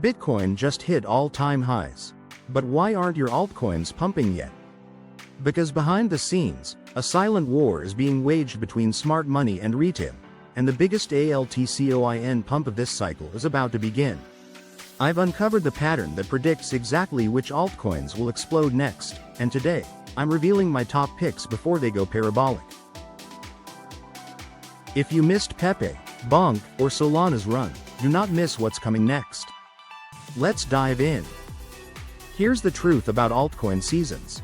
Bitcoin just hit all-time highs. But why aren't your altcoins pumping yet? Because behind the scenes, a silent war is being waged between smart money and retail, and the biggest altcoin pump of this cycle is about to begin. I've uncovered the pattern that predicts exactly which altcoins will explode next, and today, I'm revealing my top picks before they go parabolic. If you missed Pepe, Bonk, or Solana's run, do not miss what's coming next. Let's dive in. Here's the truth about altcoin seasons.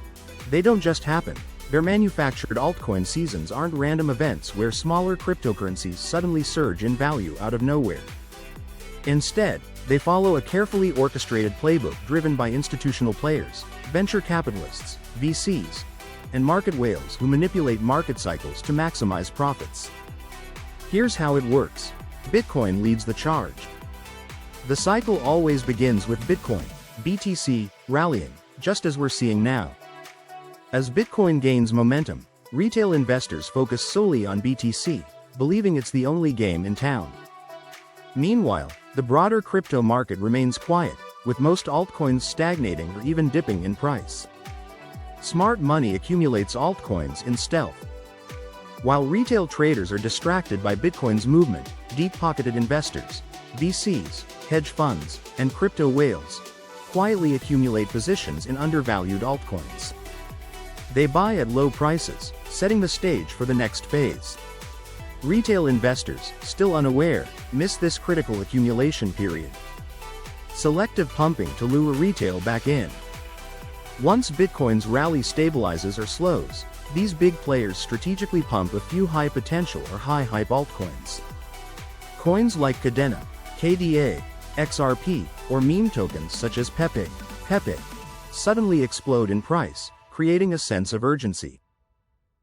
They don't just happen. They're manufactured. Altcoin seasons aren't random events where smaller cryptocurrencies suddenly surge in value out of nowhere. Instead, they follow a carefully orchestrated playbook driven by institutional players, venture capitalists, VCs, and market whales who manipulate market cycles to maximize profits. Here's how it works. Bitcoin leads the charge. The cycle always begins with Bitcoin, BTC, rallying, just as we're seeing now. As Bitcoin gains momentum, retail investors focus solely on BTC, believing it's the only game in town. Meanwhile, the broader crypto market remains quiet, with most altcoins stagnating or even dipping in price. Smart money accumulates altcoins in stealth. While retail traders are distracted by Bitcoin's movement, deep-pocketed investors, VCs, hedge funds, and crypto whales quietly accumulate positions in undervalued altcoins. They buy at low prices, setting the stage for the next phase. Retail investors, still unaware, miss this critical accumulation period. Selective pumping to lure retail back in. Once Bitcoin's rally stabilizes or slows, these big players strategically pump a few high-potential or high-hype altcoins. Coins like Cadena, KDA, XRP, or meme tokens such as Pepe, suddenly explode in price, creating a sense of urgency.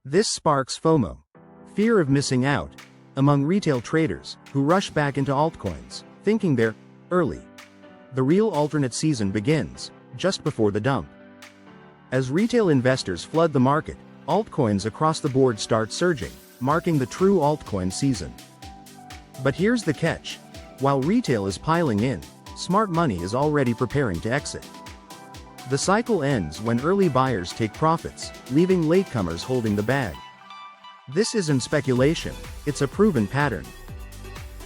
This sparks FOMO, fear of missing out, among retail traders, who rush back into altcoins, thinking they're early. The real alternate season begins, just before the dump. As retail investors flood the market, altcoins across the board start surging, marking the true altcoin season. But here's the catch. While retail is piling in, smart money is already preparing to exit. The cycle ends when early buyers take profits, leaving latecomers holding the bag. This isn't speculation, it's a proven pattern.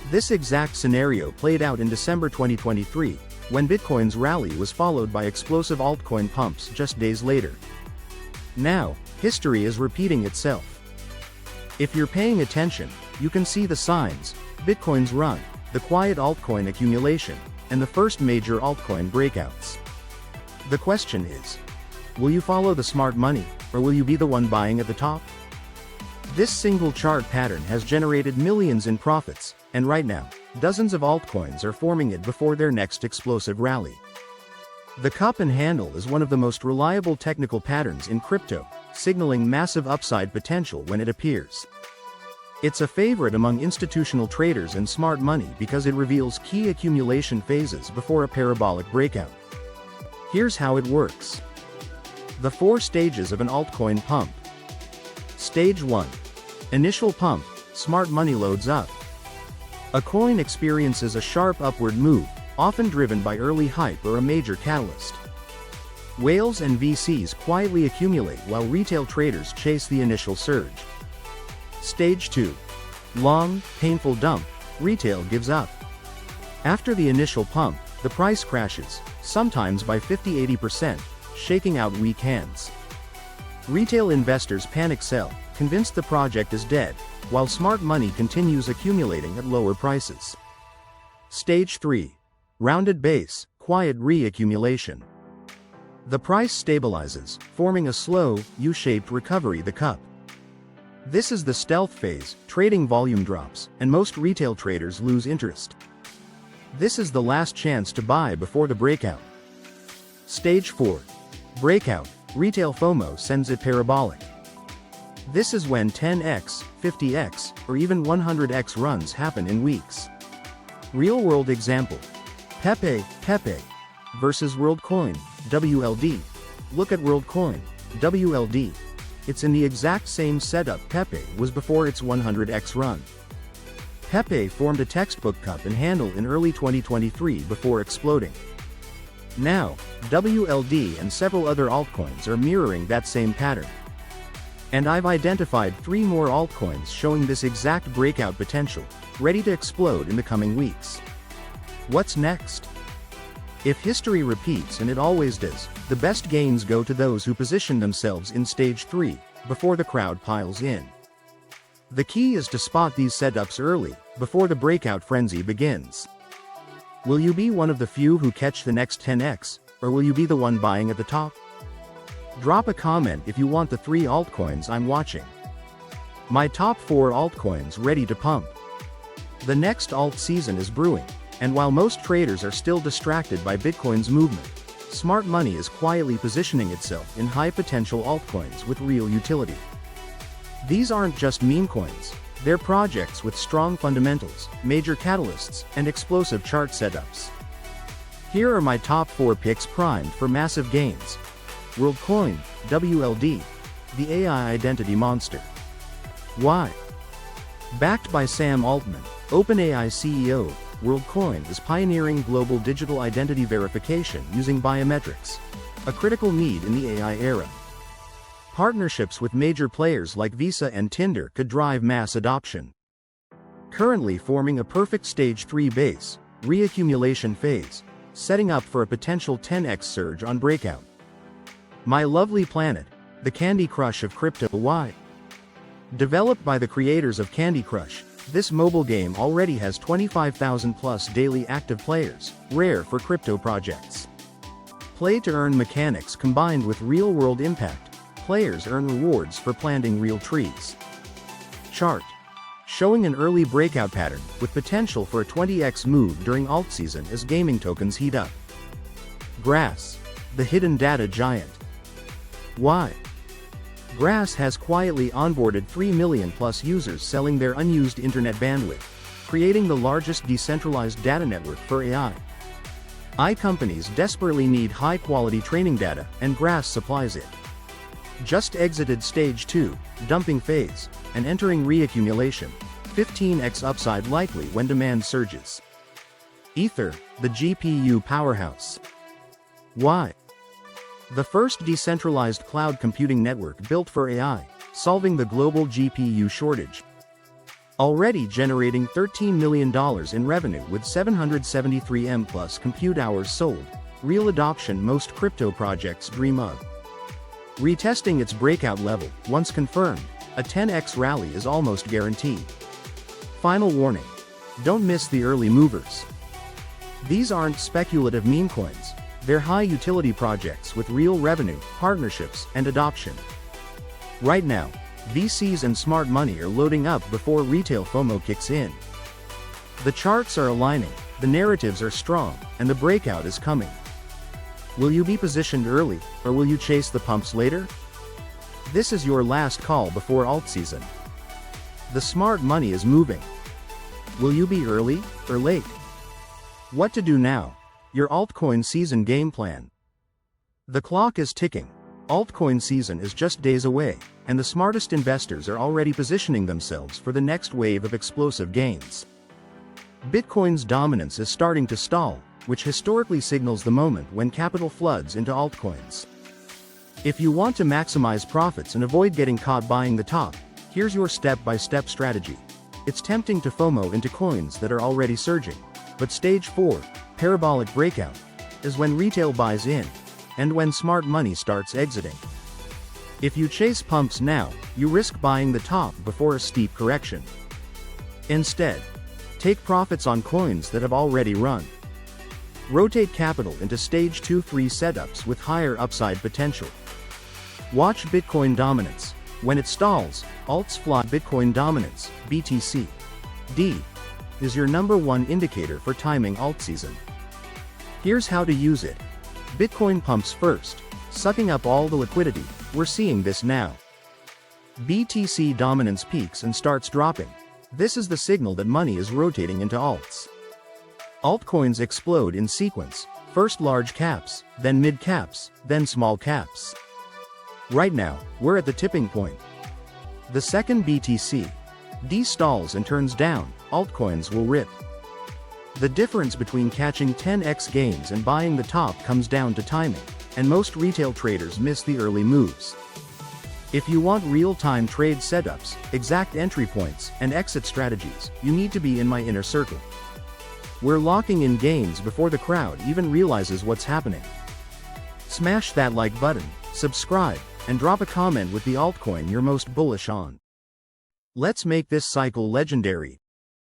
This exact scenario played out in December 2023, when Bitcoin's rally was followed by explosive altcoin pumps just days later. Now, history is repeating itself. If you're paying attention, you can see the signs: Bitcoin's run, the quiet altcoin accumulation, and the first major altcoin breakouts. The question is, will you follow the smart money, or will you be the one buying at the top? This single chart pattern has generated millions in profits, and right now, dozens of altcoins are forming it before their next explosive rally. The cup and handle is one of the most reliable technical patterns in crypto, signaling massive upside potential when it appears. It's a favorite among institutional traders and smart money because it reveals key accumulation phases before a parabolic breakout. Here's how it works. The 4 stages of an altcoin pump. Stage 1. Initial pump, smart money loads up. A coin experiences a sharp upward move, often driven by early hype or a major catalyst. Whales and VCs quietly accumulate while retail traders chase the initial surge. Stage 2. Long, painful dump, retail gives up. After the initial pump, the price crashes, sometimes by 50–80%, shaking out weak hands. Retail investors panic sell, convinced the project is dead, while smart money continues accumulating at lower prices. Stage 3. Rounded base, quiet re-accumulation. The price stabilizes, forming a slow, U-shaped recovery. The cup. This is the stealth phase, trading volume drops, and most retail traders lose interest. This is the last chance to buy before the breakout. Stage 4. Breakout, retail FOMO sends it parabolic. This is when 10x, 50x, or even 100x runs happen in weeks. Real-world example. Pepe versus Worldcoin, WLD. Look at Worldcoin, WLD. It's in the exact same setup Pepe was before its 100x run. Pepe formed a textbook cup and handle in early 2023 before exploding. Now, WLD and several other altcoins are mirroring that same pattern. And I've identified 3 more altcoins showing this exact breakout potential, ready to explode in the coming weeks. What's next? If history repeats, and it always does, the best gains go to those who position themselves in stage 3, before the crowd piles in. The key is to spot these setups early, before the breakout frenzy begins. Will you be one of the few who catch the next 10x, or will you be the one buying at the top? Drop a comment if you want the 3 altcoins I'm watching. My top 4 altcoins ready to pump. The next alt season is brewing, and while most traders are still distracted by Bitcoin's movement, smart money is quietly positioning itself in high-potential altcoins with real utility. These aren't just meme coins, they're projects with strong fundamentals, major catalysts, and explosive chart setups. Here are my top 4 picks primed for massive gains. Worldcoin, WLD, the AI identity monster. Why? Backed by Sam Altman, OpenAI CEO, Worldcoin is pioneering global digital identity verification using biometrics, a critical need in the AI era. Partnerships with major players like Visa and Tinder could drive mass adoption. Currently forming a perfect stage 3 base, reaccumulation phase, setting up for a potential 10x surge on breakout. My Lovely Planet, the Candy Crush of crypto. Why? Developed by the creators of Candy Crush, this mobile game already has 25,000 plus daily active players, rare for crypto projects. Play-to-earn mechanics combined with real-world impact. Players earn rewards for planting real trees. Chart. Showing an early breakout pattern, with potential for a 20x move during alt season as gaming tokens heat up. Grass. The hidden data giant. Why? Grass has quietly onboarded 3 million plus users selling their unused internet bandwidth, creating the largest decentralized data network for AI. Companies desperately need high-quality training data, and Grass supplies it. Just exited stage 2, dumping phase, and entering reaccumulation, 15x upside likely when demand surges. Aethir, the GPU powerhouse. Why? The first decentralized cloud computing network built for AI, solving the global GPU shortage. Already generating $13 million in revenue with 773 M plus compute hours sold, real adoption most crypto projects dream of. Retesting its breakout level, once confirmed, a 10x rally is almost guaranteed. Final warning. Don't miss the early movers. These aren't speculative meme coins, they're high-utility projects with real revenue, partnerships, and adoption. Right now, VCs and smart money are loading up before retail FOMO kicks in. The charts are aligning, the narratives are strong, and the breakout is coming. Will you be positioned early, or will you chase the pumps later? This is your last call before alt season. The smart money is moving. Will you be early, or late? What to do now? Your altcoin season game plan. The clock is ticking. Altcoin season is just days away, and the smartest investors are already positioning themselves for the next wave of explosive gains. Bitcoin's dominance is starting to stall, which historically signals the moment when capital floods into altcoins. If you want to maximize profits and avoid getting caught buying the top, here's your step-by-step strategy. It's tempting to FOMO into coins that are already surging, but stage 4, parabolic breakout, is when retail buys in, and when smart money starts exiting. If you chase pumps now, you risk buying the top before a steep correction. Instead, take profits on coins that have already run. Rotate capital into stage 2-3 setups with higher upside potential. Watch Bitcoin dominance. When it stalls, alts fly. Bitcoin dominance, BTC. D, is your #1 indicator for timing alt season. Here's how to use it. Bitcoin pumps first, sucking up all the liquidity. We're seeing this now. BTC dominance peaks and starts dropping. This is the signal that money is rotating into alts. Altcoins explode in sequence, first large caps, then mid caps, then small caps. Right now, we're at the tipping point. The second BTC D stalls and turns down, altcoins will rip. The difference between catching 10x gains and buying the top comes down to timing, and most retail traders miss the early moves. If you want real-time trade setups, exact entry points, and exit strategies, you need to be in my inner circle. We're locking in gains before the crowd even realizes what's happening. Smash that like button, subscribe, and drop a comment with the altcoin you're most bullish on. Let's make this cycle legendary.